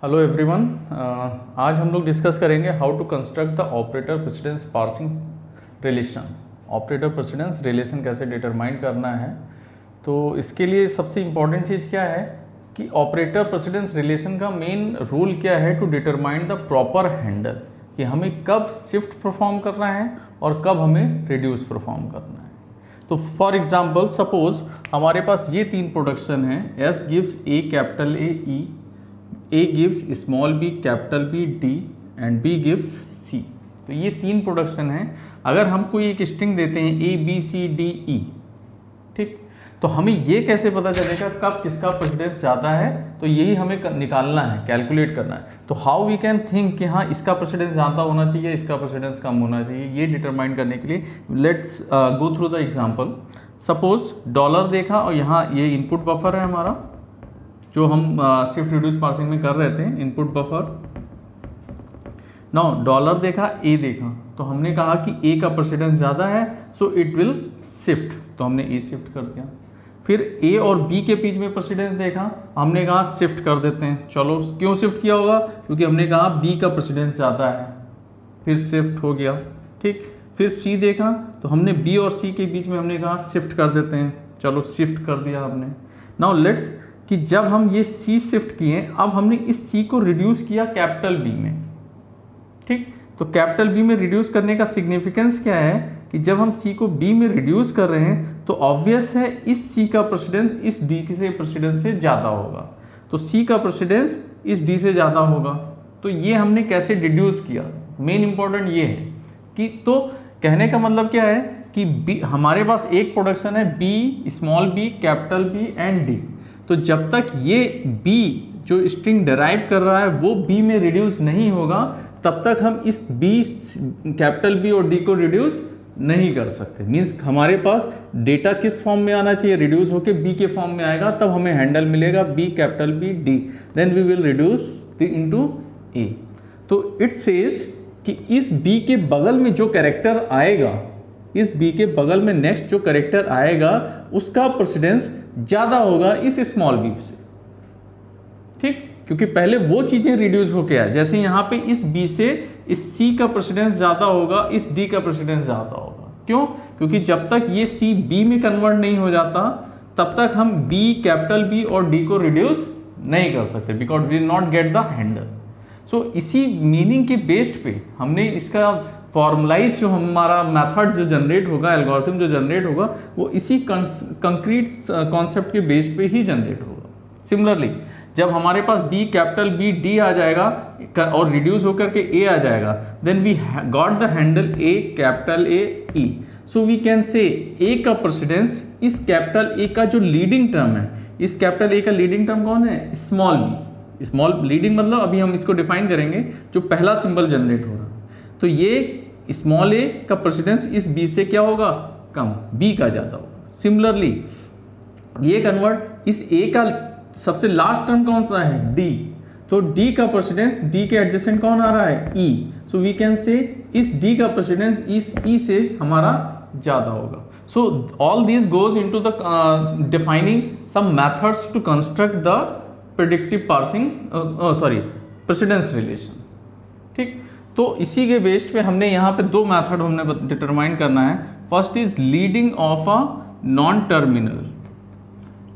Hello everyone. आज हम लोग डिस्कस करेंगे how to construct the operator precedence parsing relation. Operator precedence relation कैसे डिटरमाइन करना है, तो इसके लिए सबसे इम्पॉर्टेंट चीज़ क्या है कि ऑपरेटर प्रेसिडेंस रिलेशन का मेन रूल क्या है to determine the proper handle, कि हमें कब शिफ्ट परफॉर्म करना है और कब हमें रिड्यूस परफॉर्म करना है। तो फॉर एग्जाम्पल सपोज हमारे पास ये तीन प्रोडक्शन है, S gives A capital A E, A gives small b capital B D and B gives C। तो ये तीन प्रोडक्शन है। अगर हम कोई एक स्ट्रिंग देते हैं A B C D E, ठीक, तो हमें ये कैसे पता चलेगा कब किसका प्रेसिडेंस ज़्यादा है, तो यही हमें निकालना है, कैलकुलेट करना है। तो हाउ वी कैन थिंक कि हाँ इसका प्रेसिडेंस ज़्यादा होना चाहिए, इसका प्रेसिडेंस कम होना चाहिए, ये डिटरमाइन करने के लिए let's go through the example. Suppose dollar देखा और यहाँ ये इनपुट बफर है हमारा, जो हम शिफ्ट रिड्यूस पार्सिंग में कर रहे थे, इनपुट बफर। नाउ डॉलर देखा, ए देखा, तो हमने कहा कि ए का प्रेसिडेंस ज़्यादा है, सो इट विल शिफ्ट, तो हमने ए शिफ्ट कर दिया। फिर ए और बी के बीच में प्रेसिडेंस देखा, हमने कहा शिफ्ट कर देते हैं। चलो क्यों शिफ्ट किया होगा, क्योंकि हमने कहा बी का प्रेसिडेंस ज़्यादा है, फिर शिफ्ट हो गया, ठीक। फिर सी देखा, तो हमने बी और सी के बीच में हमने कहा शिफ्ट कर देते हैं, चलो शिफ्ट कर दिया हमने। नाउ लेट्स कि जब हम ये C शिफ्ट किए, अब हमने इस C को रिड्यूस किया कैपिटल B में, ठीक। तो कैपिटल B में रिड्यूस करने का सिग्निफिकेंस क्या है कि जब हम C को B में रिड्यूस कर रहे हैं तो ऑब्वियस है इस C का प्रेसिडेंस इस D के प्रेसिडेंस से ज़्यादा होगा, तो C का प्रेसिडेंस इस D से ज़्यादा होगा। तो ये हमने कैसे डिड्यूस किया, मेन इंपॉर्टेंट ये है कि, तो कहने का मतलब क्या है कि B, हमारे पास एक प्रोडक्शन है B small b capital B and D। तो जब तक ये B जो स्ट्रिंग डिराइव कर रहा है वो B में रिड्यूस नहीं होगा, तब तक हम इस B कैपिटल B और D को रिड्यूस नहीं कर सकते। मीन्स हमारे पास डेटा किस फॉर्म में आना चाहिए, रिड्यूस होके B के फॉर्म में आएगा, तब हमें हैंडल मिलेगा B capital B D, then we will reduce into A। तो इट सेज कि इस B के बगल में जो कैरेक्टर आएगा, इस B के बगल में नेक्स्ट जो कैरेक्टर आएगा उसका प्रेसिडेंस ज़्यादा होगा इस स्मॉल b से, ठीक, क्योंकि पहले वो चीज़ें रिड्यूस होके आए। जैसे यहाँ पे इस B से इस C का प्रेसिडेंस ज़्यादा होगा, इस D का प्रेसिडेंस ज़्यादा होगा। क्यों? क्योंकि जब तक ये C B में कन्वर्ट नहीं हो जाता तब तक हम B कैपिटल B और D को रिड्यूस नहीं कर सकते, because we not get the handle. So इसी मीनिंग के बेस्ड पे हमने इसका फॉर्मुलाइज जो हमारा मेथड जो जनरेट होगा, एल्गोरिथम जो जनरेट होगा, वो इसी कंक्रीट कॉन्सेप्ट के बेस पे ही जनरेट होगा। सिमिलरली जब हमारे पास B कैपिटल B D आ जाएगा और रिड्यूस होकर के A आ जाएगा, then we got the handle A capital A E। So we can say A का प्रेसिडेंस इस कैपिटल A का जो लीडिंग टर्म है, इस कैपिटल A का लीडिंग टर्म कौन है, स्मॉल b। स्मॉल लीडिंग मतलब अभी हम इसको डिफाइन करेंगे, जो पहला सिंबल जनरेट हो रहा है, तो ये स्मॉल a का प्रेसिडेंस इस b से क्या होगा, कम, b का ज़्यादा होगा। सिमिलरली ये कन्वर्ट इस a का सबसे लास्ट टर्म कौन सा है, d, तो d का प्रेसिडेंस d के एडजेसेंट कौन आ रहा है, e। सो वी कैन से इस d का प्रेसिडेंस इस e से हमारा ज़्यादा होगा। So all this goes into the defining some methods to construct the predictive parsing precedence relation, ठीक। तो इसी के बेस्ड पे हमने यहाँ पे दो मेथड हमने डिटरमाइन करना है। First is leading of a non terminal,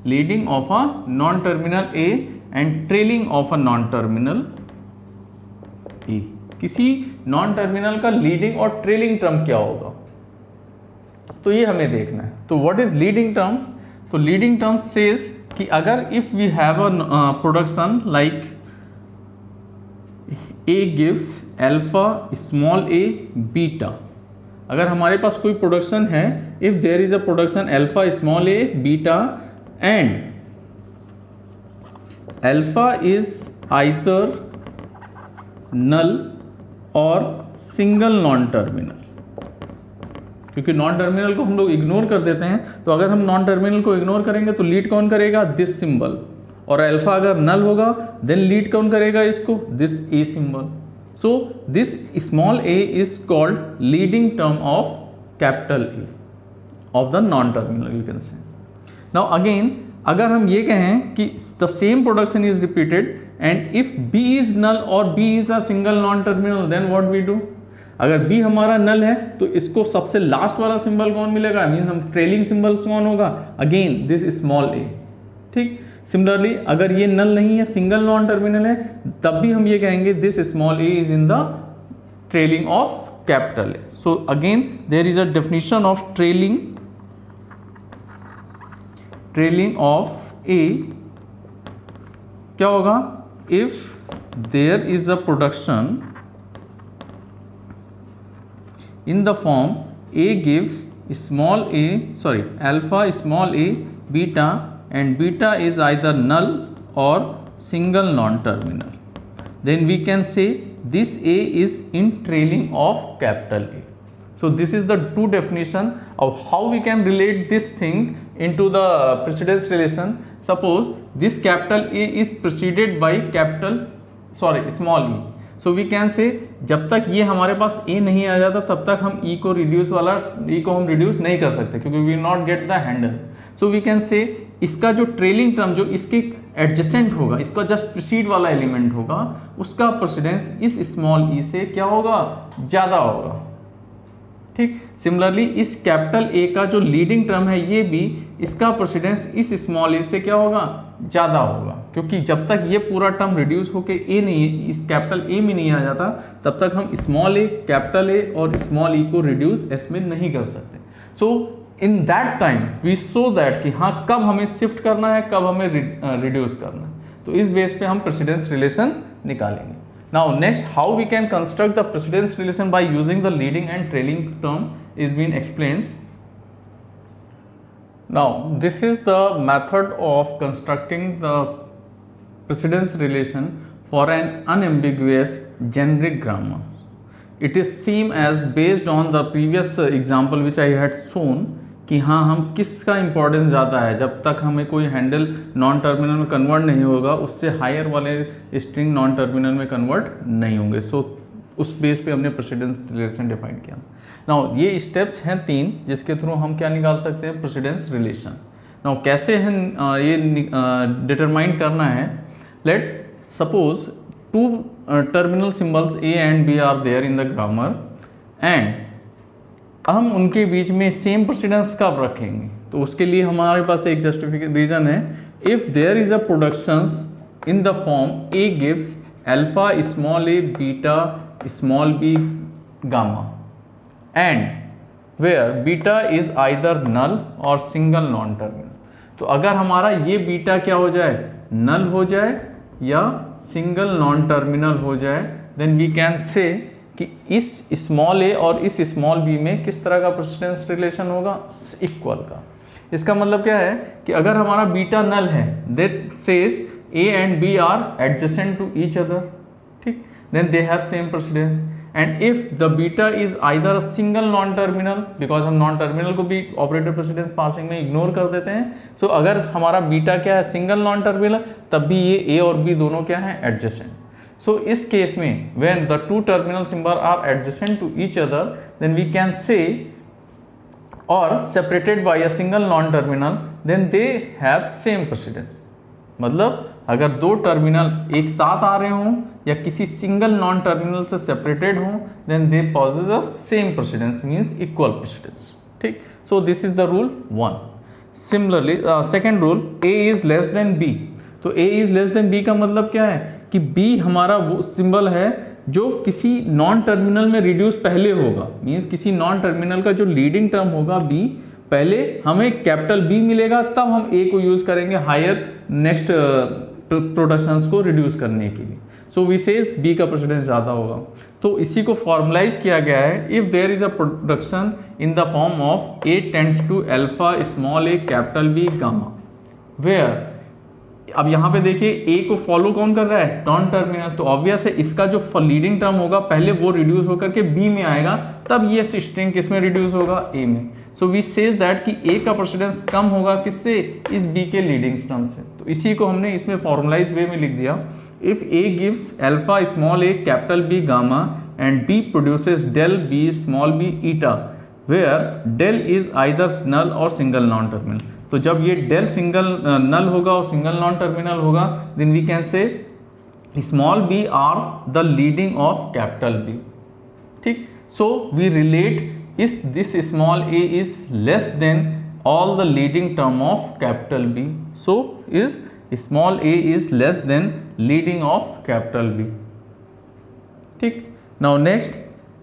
leading of a non terminal A and trailing of a non terminal A. किसी नॉन टर्मिनल का लीडिंग और ट्रेलिंग टर्म क्या होगा, तो ये हमें देखना है। तो व्हाट इज लीडिंग टर्म्स, तो लीडिंग टर्म्स सेज कि अगर if we have a production like A gives alpha small a beta, अगर हमारे पास कोई प्रोडक्शन है, if there is a production alpha small a beta and alpha is either null और single non terminal, क्योंकि non terminal को हम लोग इग्नोर कर देते हैं, तो अगर हम नॉन टर्मिनल को इग्नोर करेंगे तो लीड कौन करेगा, दिस सिंबल, और अल्फा अगर नल होगा देन लीड कौन करेगा इसको, this A symbol. So this small a is called leading term of capital A of the non terminal, you can say. Now again अगर हम ये कहें कि the same production is repeated and if B is null और B is a single non terminal then what we do. अगर B हमारा नल है तो इसको सबसे लास्ट वाला सिंबल कौन मिलेगा, मीन्स हम ट्रेलिंग सिंबल कौन होगा, अगेन दिस स्मॉल a। ठीक, सिमिलरली अगर ये नल नहीं है, सिंगल नॉन टर्मिनल है, तब भी हम ये कहेंगे this small a is in the trailing of capital A। So again there is a definition of trailing of A क्या होगा, if there is a production in the form A gives alpha small a beta and beta is either null or single non-terminal, then we can say this A is in trailing of capital A. So this is the two definition of how we can relate this thing into the precedence relation. Suppose this capital A is preceded by small e, so we can say जब तक ये हमारे पास ए नहीं आ जाता तब तक हम ई को हम रिड्यूस नहीं कर सकते, क्योंकि we not get the handle. So we can say इसका जो ट्रेलिंग टर्म जो इसके एडजेसेंट होगा, इसका जस्ट प्रीसीड वाला एलिमेंट होगा, उसका प्रेसिडेंस इस स्मॉल ई से क्या होगा, ज़्यादा होगा। ठीक, सिमिलरली इस कैपिटल ए का जो लीडिंग टर्म है ये भी, इसका प्रेसिडेंस इस स्मॉल ए से क्या होगा, ज़्यादा होगा, क्योंकि जब तक ये पूरा टर्म रिड्यूस होके ए नहीं, इस कैपिटल ए में नहीं आ जाता, तब तक हम स्मॉल ए, कैपिटल ए और स्मॉल ई को रिड्यूस एस में नहीं कर सकते। So in that time we show that कि हाँ कब हमें शिफ्ट करना है, कब हमें रिड्यूस करना है, तो इस बेस पे हम प्रेसिडेंस रिलेशन निकालेंगे। Now next, how we can construct the precedence relation by using the leading and trailing term is being explained. Now this is the method of constructing the precedence relation for an unambiguous generic grammar. It is same as based on the previous example which I had shown कि हाँ हम किसका importance ज़्यादा है, जब तक हमें कोई हैंडल नॉन टर्मिनल में कन्वर्ट नहीं होगा उससे हायर वाले स्ट्रिंग नॉन टर्मिनल में कन्वर्ट नहीं होंगे। सो उस बेस पे हमने प्रेसिडेंस रिलेशन डिफाइन किया। नाउ ये स्टेप्स हैं 3 जिसके थ्रू हम क्या निकाल सकते हैं, प्रेसिडेंस रिलेशन। नाउ कैसे है ये डिटरमाइन करना है, let suppose 2 terminal symbols A and B are there in the grammar and हम उनके बीच में सेम प्रेसिडेंस कब रखेंगे, तो उसके लिए हमारे पास एक जस्टिफिकेशन रीजन है, if there is a productions in the form A gives alpha small a beta small b gamma and where beta is either null और सिंगल नॉन टर्मिनल। तो अगर हमारा ये बीटा क्या हो जाए, नल हो जाए या सिंगल नॉन टर्मिनल हो जाए, देन वी कैन से कि इस स्मॉल ए और इस स्मॉल बी में किस तरह का प्रेसिडेंस रिलेशन होगा, इक्वल का। इसका मतलब क्या है कि अगर हमारा बीटा नल है, that says A and B are adjacent to each other, ठीक, then they have same precedence. And if the beta is either a single non terminal, because हम नॉन टर्मिनल को भी ऑपरेटर प्रेसिडेंस पासिंग में ignore कर देते हैं, सो अगर हमारा बीटा क्या है, सिंगल नॉन टर्मिनल, तब भी ये ए और बी दोनों क्या है, एडजेसेंट। So इस केस में when the two terminal symbol are adjacent to each other, then we can say or separated by a single non-terminal, then they have same precedence। मतलब अगर 2 टर्मिनल एक साथ आ रहे हों या किसी सिंगल नॉन टर्मिनल से सेपरेटेड हों, then they possess a same precedence, means equal precedence। ठीक, so this is the rule 1। Similarly second rule, A is less than B। तो A is less than B का मतलब क्या है कि B हमारा वो सिंबल है जो किसी नॉन टर्मिनल में रिड्यूस पहले होगा, मींस किसी नॉन टर्मिनल का जो लीडिंग टर्म होगा B, पहले हमें कैपिटल B मिलेगा, तब हम A को यूज करेंगे हायर नेक्स्ट प्रोडक्शंस को रिड्यूस करने के लिए। सो वी से B का प्रेसिडेंस ज़्यादा होगा। तो इसी को फॉर्मुलाइज किया गया है, if there is a production in the form of A tends to alpha small a capital B gamma, where, अब यहाँ पे देखिए ए को फॉलो कौन कर रहा है, नॉन टर्मिनल, तो ऑब्वियस है इसका जो लीडिंग टर्म होगा पहले वो रिड्यूस होकर के बी में आएगा, तब ये स्ट्रिंग किस में रिड्यूस होगा, ए में। सो वी सेज दैट कि ए का प्रेसिडेंस कम होगा किससे, इस बी के लीडिंग टर्म से। तो इसी को हमने इसमें फॉर्मुलाइज वे में लिख दिया, if A gives alpha small a capital B gamma and B produces del B small b eta, where del is either null और सिंगल नॉन टर्मिनल। तो जब ये डेल सिंगल नल होगा और सिंगल नॉन टर्मिनल होगा, then we can say small B are the leading of capital B. ठीक, so we relate is this small A is less than all the leading term of capital B, so is small A is less than leading of capital B. ठीक, now next,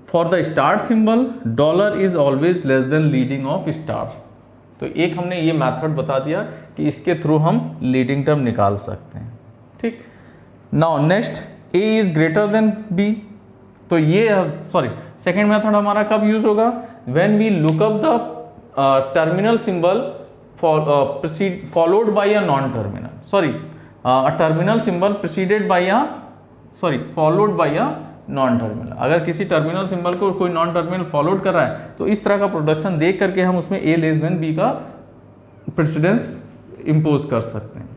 for the star symbol dollar is always less than leading of star. तो एक हमने ये method बता दिया कि इसके through हम लीडिंग टर्म निकाल सकते हैं। ठीक, now next, A is greater than B. तो ये सॉरी सेकेंड मेथड हमारा कब यूज होगा, when we look up the terminal symbol followed by a non terminal, sorry a terminal symbol preceded by a sorry followed by a non terminal. अगर किसी terminal symbol को कोई non terminal followed कर रहा है तो इस तरह का प्रोडक्शन देख करके हम उसमें ए लेस देन बी का प्रेसिडेंस इंपोज कर सकते हैं।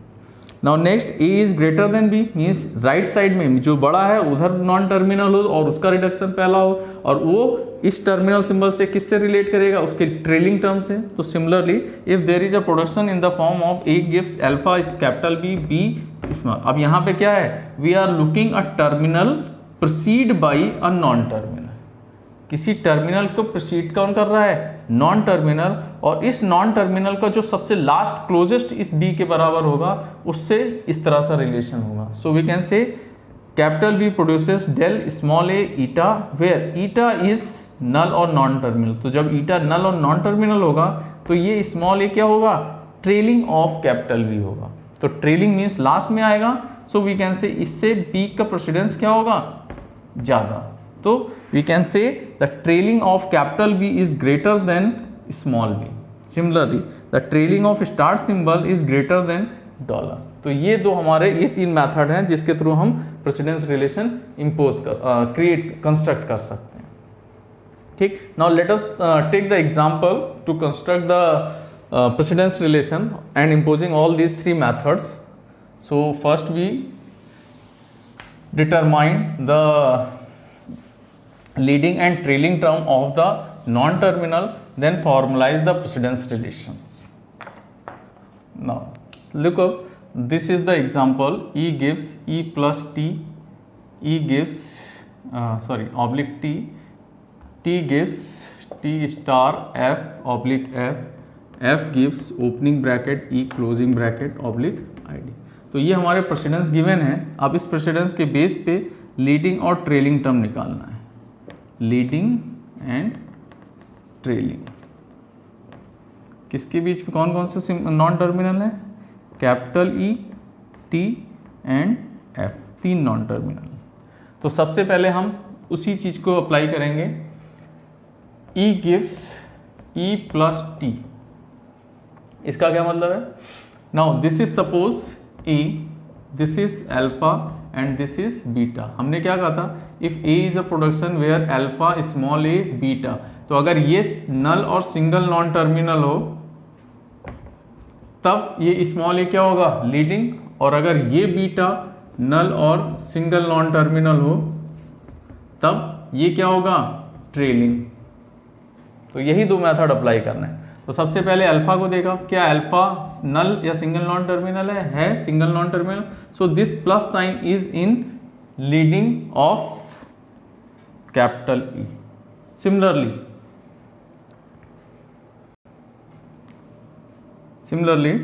Now next, A is greater than B means right side में जो बड़ा है उधर नॉन टर्मिनल हो और उसका रिडक्शन पहला हो, और वो इस टर्मिनल सिंबल से किससे रिलेट करेगा, उसके ट्रेलिंग टर्म से। तो similarly if there is a production in the form of A gives alpha is capital B, B small. अब यहाँ पे क्या है, we are looking a terminal proceed by a non terminal. किसी टर्मिनल को proceed कौन कर रहा है, नॉन टर्मिनल, और इस नॉन टर्मिनल का जो सबसे लास्ट क्लोजेस्ट इस बी के बराबर होगा उससे इस तरह सा रिलेशन होगा। So we can say capital B produces del small A eta where eta is null और नॉन टर्मिनल। तो जब ईटा नल और नॉन टर्मिनल होगा तो ये स्मॉल ए क्या होगा, ट्रेलिंग ऑफ कैपिटल बी होगा। तो ट्रेलिंग मीन्स लास्ट में आएगा, सो वी कैन से इससे बी का प्रेसिडेंस क्या होगा, ज़्यादा। तो we can say the trailing of capital B is greater than small B. Similarly the trailing of star symbol is greater than dollar. तो ये दो हमारे ये तीन मेथड हैं जिसके थ्रू हम प्रेसिडेंस रिलेशन इंपोज कर क्रिएट कंस्ट्रक्ट कर सकते हैं। ठीक, now let us take the example to construct the precedence relation and imposing all these three methods. So first we determine the leading and trailing term of the non-terminal, then formalize the precedence relations. Now look up, this is the example, E gives E plus T, E gives oblique T, T gives T star F oblique F, F gives opening bracket E closing bracket oblique ID. तो ये हमारे precedence given है। अब इस precedence के base पे leading और trailing term निकालना है, लीडिंग एंड ट्रेलिंग। किसके बीच में कौन कौन से नॉन टर्मिनल है, capital E, T and F, तीन नॉन टर्मिनल। तो सबसे पहले हम उसी चीज को अप्लाई करेंगे, E gives E plus T. इसका क्या मतलब है, now this is suppose A, this is alpha and this is beta. हमने क्या कहा था, if A is a production where alpha small A beta, तो अगर ये नल और सिंगल नॉन टर्मिनल हो तब ये स्मॉल ए क्या होगा, लीडिंग, और अगर ये बीटा नल और सिंगल नॉन टर्मिनल हो तब ये क्या होगा, ट्रेलिंग। तो यही दो मेथड अप्लाई करना है। तो सबसे पहले अल्फा को देखा, क्या अल्फा नल या सिंगल नॉन टर्मिनल है single non terminal, so this plus sign is in leading of capital E. Similarly,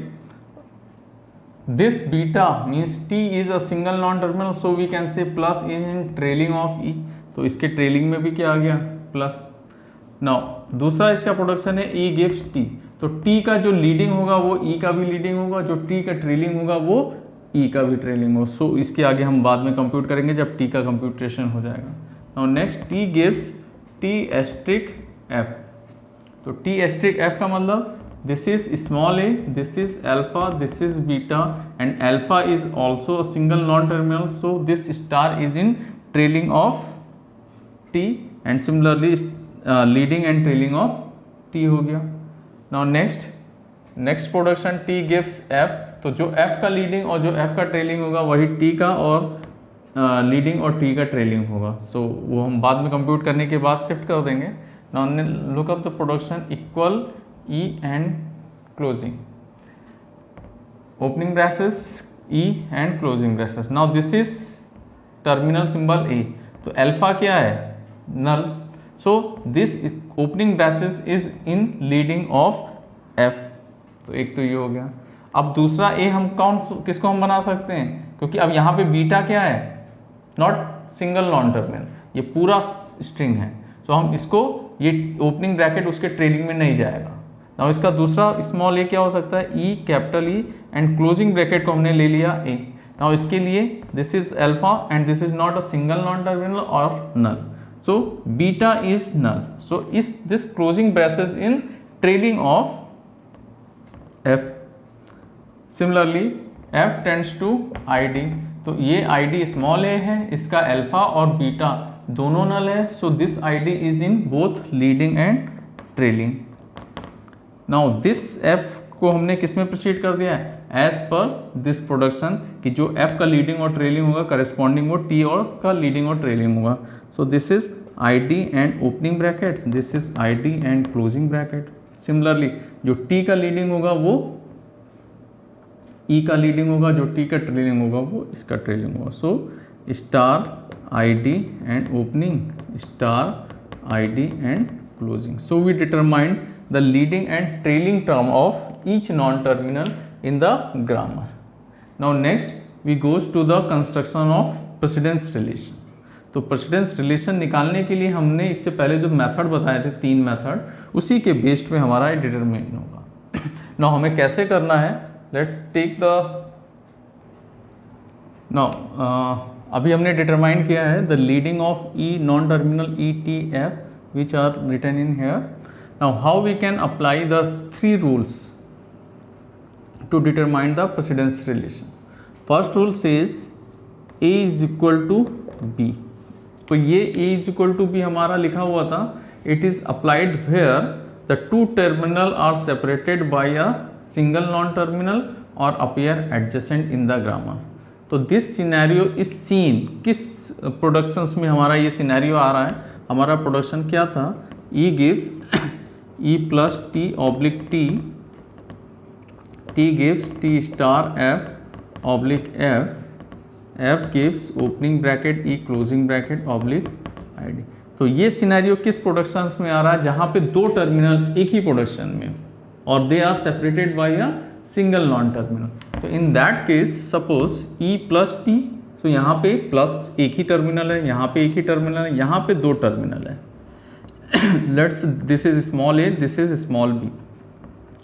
this beta means T is a single non-terminal, so we can say plus is in trailing of E. तो इसके trailing में भी क्या आ गया, plus. Now दूसरा इसका production है E gives T, तो T का जो लीडिंग होगा वो E का भी लीडिंग होगा, जो T का ट्रेलिंग होगा वो E का भी ट्रेलिंग होगा। सो इसके आगे हम बाद में कंप्यूट करेंगे जब T का कंप्यूटेशन हो जाएगा। Now next, T gives T asterisk F, तो T asterisk F का मतलब this is small a, this is alpha, this is beta, and alpha is also a single non-terminal, so this star is in trailing of T, and similarly leading and trailing of T हो गया। Now next production T gives F, तो जो F का leading और जो F का trailing होगा वही T का और लीडिंग और T का ट्रेलिंग होगा। सो वो हम बाद में कंप्यूट करने के बाद शिफ्ट कर देंगे। Now look up the production equal E and closing, opening braces E and closing braces. Now this is terminal symbol A, तो अल्फा क्या है, null, so this opening braces is in leading of F, तो एक तो ये हो गया। अब दूसरा ए हम किसको हम बना सकते हैं, क्योंकि अब यहाँ पे बीटा क्या है, नॉट सिंगल नॉन टर्मिनल, ये पूरा स्ट्रिंग है, तो हम इसको, ये ओपनिंग ब्रैकेट उसके ट्रेलिंग में नहीं जाएगा। नाउ इसका दूसरा स्मॉल ए क्या हो सकता है, E, capital E, and closing bracket को हमने ले लिया ए। नाउ इसके लिए this is alpha and this is not a single non terminal और null, so beta is null, so is this closing braces in trailing of F. Similarly F tends to I D, तो ये I D small ए है, इसका alpha और beta दोनों नल है, so this I D is in both leading and trailing. Now this F को हमने किस में प्रोसीड कर दिया है, एज पर दिस प्रोडक्शन, कि जो एफ का लीडिंग और ट्रेलिंग होगा करस्पॉन्डिंग वो टी और का लीडिंग और ट्रेलिंग होगा। सो this is I D and opening bracket, this is I D and closing bracket. Similarly जो टी का लीडिंग होगा वो ई का लीडिंग होगा, जो टी का ट्रेलिंग होगा वो इसका ट्रेलिंग होगा। So star I D and opening, star I D and closing. So we determined the leading and trailing term of each non-terminal in the grammar. Now next we goes to the construction of precedence relation. तो precedence relation निकालने के लिए हमने इससे पहले जो method बताए थे, 3 मेथड, उसी के बेस्ड पे हमारा डिटरमाइन होगा। Now हमें कैसे करना है, let's take the now अभी हमने डिटरमाइन किया है the leading of E non-terminal E T F which are written in here. Now how we can apply the 3 rules to determine the precedence relation. First rule says A is equal to B. तो ये A is equal to B हमारा लिखा हुआ था, it is applied where the 2 terminal are separated by a single non-terminal or appear adjacent in the grammar. तो this scenario is seen, किस productions में हमारा ये scenario आ रहा है, हमारा production क्या था, E gives E plus T oblique T, T gives T star F oblique F, F gives opening bracket E closing bracket oblique ID. तो ये सिनेरियो किस प्रोडक्शन में आ रहा है, जहाँ पे 2 टर्मिनल एक ही प्रोडक्शन में और they are separated by a single non terminal. तो in that case suppose E plus T, so यहाँ पे प्लस एक ही टर्मिनल है, यहाँ पे एक ही टर्मिनल है, यहाँ पे 2 टर्मिनल है। Let's this is small A, this is small B,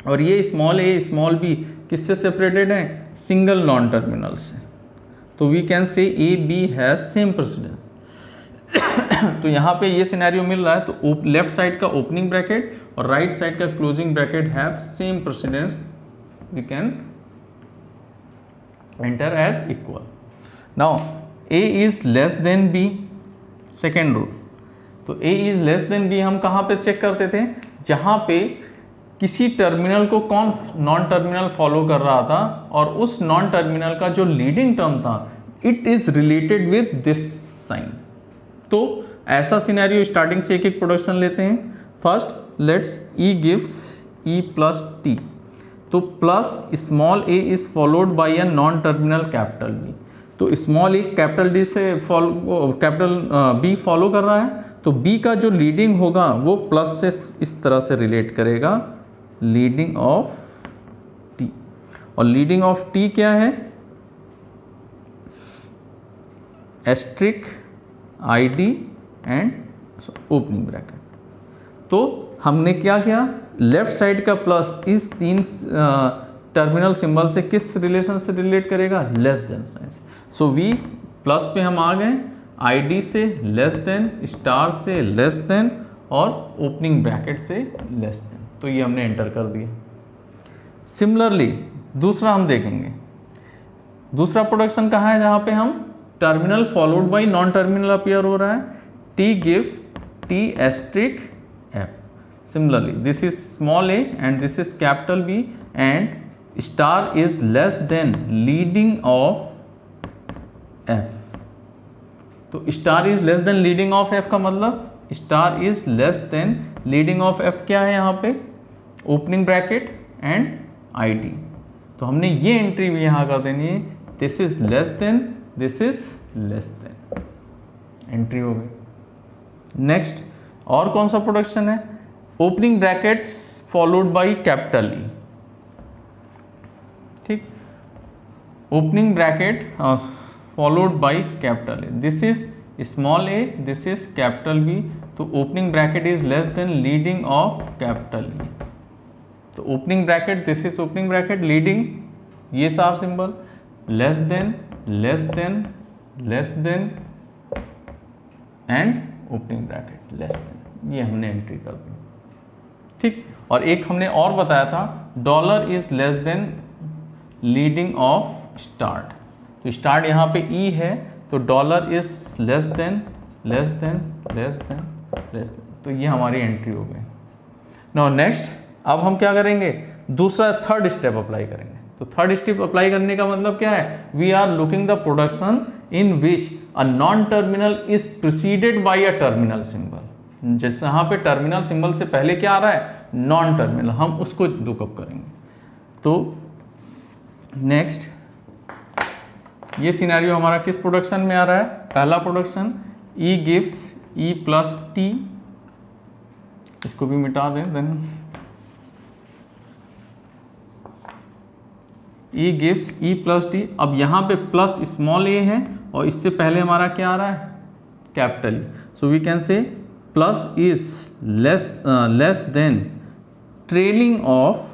और ये स्मॉल ए स्मॉल बी किससे सेपरेटेड है, सिंगल नॉन टर्मिनल से। तो we can say A B has same precedence. तो यहाँ पे ये सिनेरियो मिल रहा है, तो लेफ्ट साइड का ओपनिंग ब्रैकेट और राइट साइड का closing bracket have same precedence, we can enter as equal. Now A is less than B, second rule. तो A is less then B हम कहाँ पे चेक करते थे, जहाँ पे किसी टर्मिनल को कौन नॉन टर्मिनल फॉलो कर रहा था और उस नॉन टर्मिनल का जो लीडिंग टर्म था it is related with this sign. तो ऐसा सिनेरियो स्टार्टिंग से एक एक प्रोडक्शन लेते हैं। First let's E gives E plus T, तो plus small a is followed by a non terminal capital B। तो स्मॉल a कैपिटल D से कैपिटल B फॉलो कर रहा है, तो B का जो लीडिंग होगा वो प्लस से इस तरह से रिलेट करेगा, लीडिंग ऑफ T, और लीडिंग ऑफ T क्या है, asterisk ID and opening bracket. तो हमने क्या किया, लेफ्ट साइड का प्लस इस 3 टर्मिनल सिंबल से किस रिलेशन से रिलेट करेगा, लेस देन साइन से। सो वी प्लस पे हम आ गए, ID से लेस देन, स्टार से लेस देन और ओपनिंग ब्रैकेट से लेस देन, तो ये हमने एंटर कर दिया। सिमिलरली दूसरा हम देखेंगे, दूसरा प्रोडक्शन कहाँ है, जहाँ पे हम terminal followed by non terminal appear हो रहा है, T gives T asterisk F. Similarly this is small a and this is capital B and star is less than leading of F. तो star is less than leading of F का मतलब star is less than leading of F क्या है यहाँ पे, opening bracket and ID। तो हमने ये एंट्री भी यहाँ कर देनी है, this is less than, this is less than, entry हो गई। नेक्स्ट और कौन सा प्रोडक्शन है, opening brackets followed by capital E, ठीक, opening bracket followed by capital A, this is small A, this is capital B, तो opening bracket is less than leading of capital E, तो opening bracket, this is opening bracket, leading ये star symbol, less than, less than, less than and opening bracket less than, ये हमने entry कर दी, ठीक। और एक हमने और बताया था, dollar is less than leading of start, तो स्टार्ट यहाँ पे ई है, तो dollar is less than, less than, less than, less then, तो ये हमारी एंट्री हो गई। नाउ नेक्स्ट, अब हम क्या करेंगे, दूसरा थर्ड स्टेप अप्लाई करेंगे। तो थर्ड स्टेप अप्लाई करने का मतलब क्या है, we are looking the production in which a non terminal is preceded by a terminal symbol, जैसे यहाँ पे टर्मिनल सिंबल से पहले क्या आ रहा है, नॉन टर्मिनल, हम उसको लुकअप करेंगे। तो नेक्स्ट, ये सिनेरियो हमारा किस प्रोडक्शन में आ रहा है, पहला प्रोडक्शन, ई गिव्स ई प्लस टी, इसको भी मिटा दें, देन ई गिव्स ई प्लस टी, अब यहाँ पे प्लस स्मॉल ए है और इससे पहले हमारा क्या आ रहा है, capital, so we can say plus is less than trailing of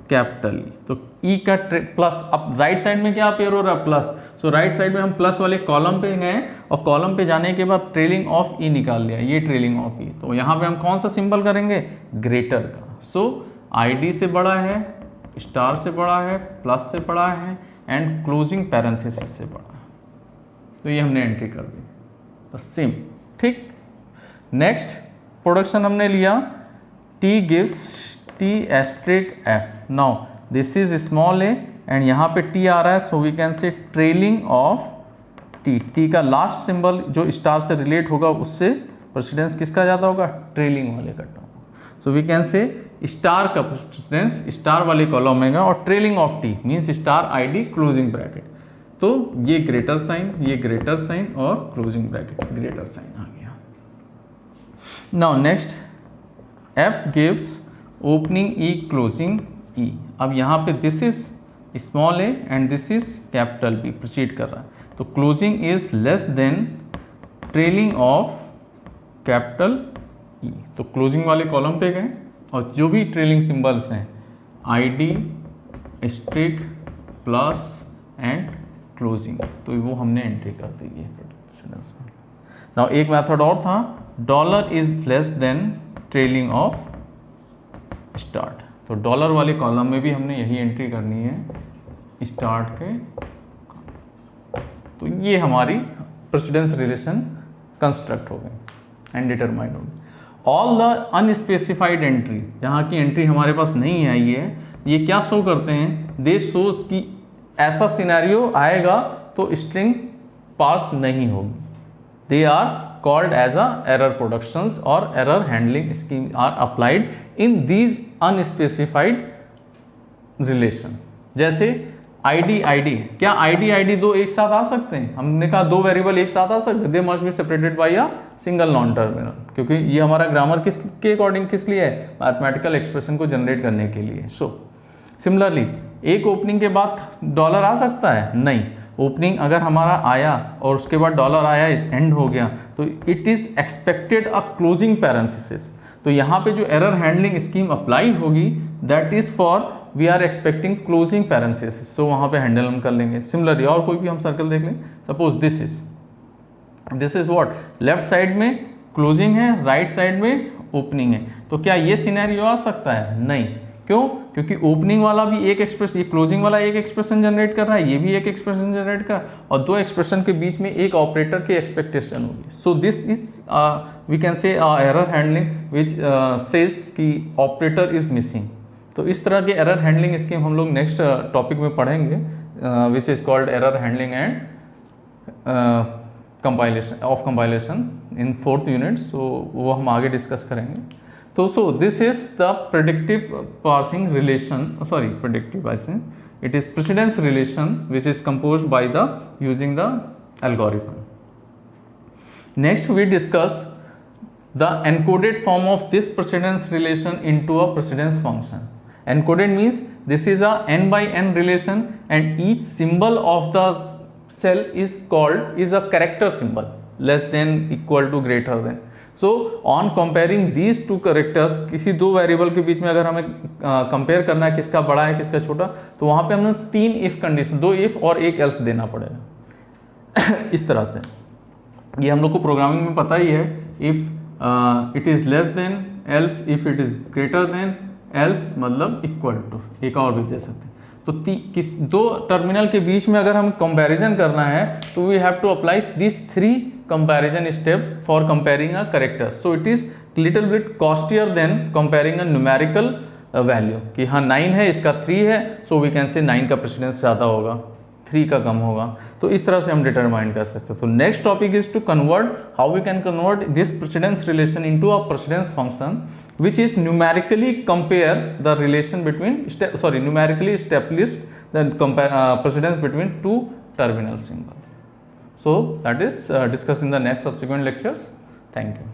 capital, तो ई का प्लस, अब राइट साइड में क्या अपेयर हो रहा है, प्लस, सो राइट साइड में हम प्लस वाले कॉलम पे गए और कॉलम पे जाने के बाद ट्रेलिंग ऑफ ई निकाल लिया, ये ट्रेलिंग ऑफ ई, तो यहाँ पे हम कौन सा सिंबल करेंगे, ग्रेटर का, सो आईडी से बड़ा है, स्टार से बड़ा है, प्लस से बड़ा है एंड क्लोजिंग पैरेंथेसिस से बड़ा है, तो ये हमने एंट्री कर दी, तो सेम, ठीक। नेक्स्ट प्रोडक्शन हमने लिया, T gives T asterisk F, now this is small A and यहाँ पे टी आ रहा है, so we can say trailing of T, T का लास्ट सिंबल जो स्टार से रिलेट होगा उससे प्रेसिडेंस किसका ज़्यादा होगा, ट्रेलिंग वाले का term, so we can say star का प्रेसिडेंस स्टार वाले कॉलम में और trailing of T means star ID closing bracket, तो ये ग्रेटर साइन, ये ग्रेटर साइन और क्लोजिंग ब्रैकेट, ग्रेटर साइन आ गया। Now next, F gives opening E closing E, अब यहाँ पे this is small A and this is capital B proceed कर रहा है, तो closing is less than trailing of capital E, तो क्लोजिंग वाले कॉलम पे गए और जो भी ट्रेलिंग सिंबल्स हैं, ID, star, plus and closing, तो वो हमने एंट्री कर दी है। नाउ एक मेथड और था, dollar is less than trailing of start, तो डॉलर वाले कॉलम में भी हमने यही एंट्री करनी है स्टार्ट के, तो ये हमारी प्रेसिडेंस रिलेशन कंस्ट्रक्ट हो गई एंड डिटरमाइंड हो गई। ऑल द अनस्पेसिफाइड एंट्री, जहाँ की एंट्री हमारे पास नहीं आई है, ये क्या शो करते हैं, दे शोज कि ऐसा सिनेरियो आएगा तो स्ट्रिंग पार्स नहीं होगी, they are called as a error productions और error handling scheme are applied in these unspecified relation. जैसे आईडी आईडी, क्या आईडी आईडी दो एक साथ आ सकते हैं, हमने कहा दो वेरिएबल एक साथ आ सकते हैं, they must be separated by a single non terminal, क्योंकि ये हमारा ग्रामर किसके अकॉर्डिंग किस लिए है, मैथमेटिकल एक्सप्रेशन को जनरेट करने के लिए। सो सिमिलरली एक ओपनिंग के बाद डॉलर आ सकता है, नहीं, ओपनिंग अगर हमारा आया और उसके बाद डॉलर आया, इस एंड हो गया, तो it is expected a closing parenthesis, तो यहाँ पे जो एरर हैंडलिंग स्कीम अप्लाई होगी that is for we are expecting closing parenthesis, so वहाँ पे हैंडल हम कर लेंगे। सिमिलरली और कोई भी हम सर्कल देख लें, suppose this is what, left side में क्लोजिंग है, राइट साइड में ओपनिंग है, तो क्या ये सिनेरियो आ सकता है, नहीं, क्यों, क्योंकि ओपनिंग वाला भी एक एक्सप्रेशन, ये क्लोजिंग वाला एक एक्सप्रेशन जनरेट कर रहा है, ये भी एक एक्सप्रेशन जनरेट कर, और दो एक्सप्रेशन के बीच में एक ऑपरेटर की एक्सपेक्टेशन होगी, so this is we can say error handling which says कि ऑपरेटर इज मिसिंग। तो इस तरह के एरर हैंडलिंग स्कीम हम लोग नेक्स्ट टॉपिक में पढ़ेंगे, which is called error handling and compilation in 4th unit, so वो हम आगे डिस्कस करेंगे। So this is the predictive parsing relation, predictive I say, it is precedence relation which is composed by the using the algorithm. Next we discuss the encoded form of this precedence relation into a precedence function. Encoded means this is a n by n relation, and each symbol of the cell is a character symbol, less than, equal to, greater than. So on comparing these two characters, किसी दो variable के बीच में अगर हमें compare करना है किसका बड़ा है किसका छोटा, तो वहां पे हमें 3 इफ कंडीशन, 2 इफ और एक एल्स देना पड़ेगा इस तरह से। ये हम लोग को प्रोग्रामिंग में पता ही है, if it is less then, else if it is greater then, else मतलब इक्वल टू, एक और भी दे सकते हैं। तो दो टर्मिनल के बीच में अगर हम कंपैरिजन करना है तो we have to apply this 3 comparison step for comparing a character. So it is little bit costlier than comparing a numerical value, कि हाँ 9 है इसका 3 है, सो वी कैन से 9 का प्रेसिडेंस ज़्यादा होगा, 3 का कम होगा। तो इस तरह से हम डिटरमाइन कर सकते हैं। तो next topic is to convert how we can convert this precedence relation into a precedence function which is numerically compare the relation between numerically establish the precedence between two terminal symbols. So that is discussed in the next subsequent lectures. Thank you.